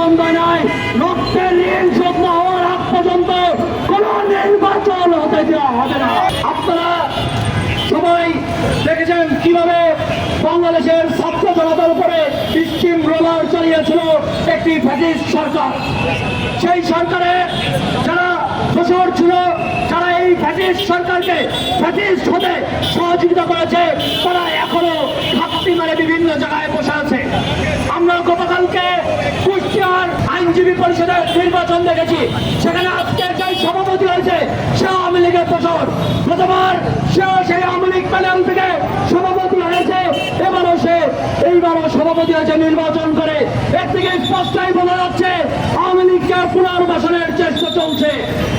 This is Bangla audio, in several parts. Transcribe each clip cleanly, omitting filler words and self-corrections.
জীবন দেয় নাই, রক্তের ঋণ শোধ না হওয়ার আগ পর্যন্ত কোন নির্বাচন হতে দেওয়া হবে না। আপনারা সবাই দেখেছেন কিভাবে বাংলাদেশের ছাত্র জনতার উপরে স্টিম রোলার চালিয়েছিল একটি ফ্যাসিস্ট সরকার। সেই সরকারে যারা দোষর ছিল, যারা এই ফ্যাসিস্ট সরকারকে ফ্যাসিস্ট হতে সহযোগিতা করেছে, তারা এখনো ঘাপটি মেরে বিভিন্ন জায়গায় বসে আছে। আমরা গতকালকে কুষ্টিয়ার আইনজীবী পরিষদের নির্বাচন দেখেছি, সেখানে আজকের যে সভাপতি হয়েছে সে আওয়ামী লীগের দোষর। গতবার সেও সেই আওয়ামী লীগ প্যানেল থেকে সভাপতি হয়েছে, এইবারও সভাপতি হয়েছে নির্বাচন করে। এর থেকে স্পষ্টই বোঝা যাচ্ছে আওয়ামী লীগকে পুনর্বাসনের চেষ্টা চলছে।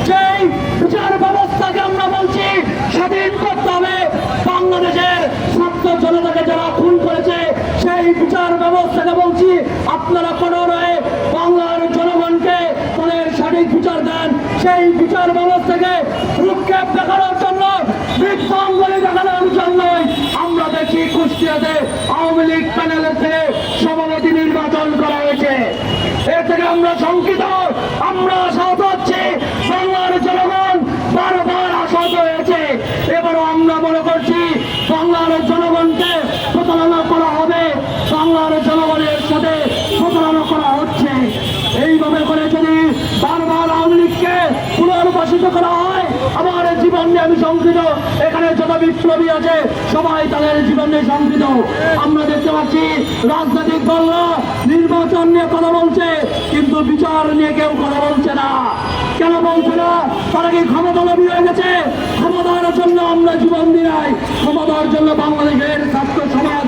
সেই বিচার ব্যবস্থাকে আমরা বলছি স্বাধীন করতে হবে। বাংলাদেশের ছাত্র জনতাকে যারা খুন করেছে সেই বিচার ব্যবস্থাকে বলছি আপনারা পুনরায় বাংলার জনগণকে তাদের সঠিক বিচার দেন। সেই বিচার ব্যবস্থাকে রূপক্ষেপ দেখানোর জন্য, বিধ্বংসী দেখানোর জন্যই আমরা দেখি কুষ্টিয়াতে আওয়ামী লীগ প্যানেলের থেকে সভাপতি নির্বাচন করা হয়েছে। এর থেকে আমরা শঙ্কিত, আমরা আশাহত হচ্ছি। বাংলার জনগণ বারবার আশাহত হয়েছে। এবারও আমরা মনে করছি বাংলার জনগণকে প্রতারণা করা হবে, বাংলার জনগণের সাথে প্রতারণা করা হচ্ছে। এইভাবে করে যদি বারবার আওয়ামী লীগকে পুনর্বাসিত করা হয়, আমার জীবন নিয়ে আমি শঙ্কিত। এখানে যত বিপ্লবী আছে সবাই তাদের জীবন নিয়ে শঙ্কিত। আমরা দেখতে পাচ্ছি রাজনৈতিক দলরা নির্বাচন নিয়ে কথা বলছে, কিন্তু বিচার নিয়ে কেউ কথা বলছে না। কেন বলছে না? তারা কি ক্ষমতালোভী হয়ে গেছে? ক্ষমতার জন্য আমরা জীবন দিই নাই, ক্ষমতার জন্য বাংলাদেশের ছাত্র সমাজ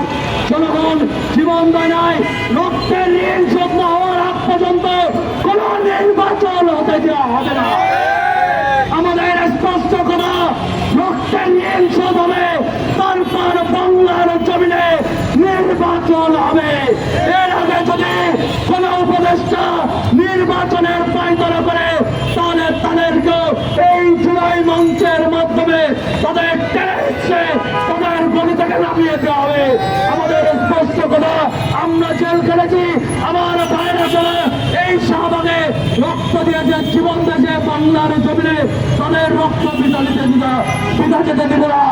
জনগণ জীবন দেয় নাই। রক্তের ঋণ শোধ না হওয়ার আগ পর্যন্ত কোন নির্বাচন হতে দেওয়া হবে না। আমাদের স্পষ্ট কথা, রক্তের ঋণ শোধ হবে, তারপর বাংলার জমিনে নির্বাচন হবে। এর আগে যদি কোন উপদেষ্টা নির্বাচনের পায়তারা করে, তাহলে তাদেরকেও এই জুলাই মঞ্চের মাধ্যমে তাদের টেনে তাদের গলি থেকে নামিয়ে দেওয়া হবে। আমাদের স্পষ্ট কথা, আমরা জেল খেলেছি, আমার ভাইরা চলে এই শাহবাগে রক্ত দিয়েছে, জীবন দিয়েছে বাংলার জমিনে, তাদের রক্ত বিতা যেতে দিব না।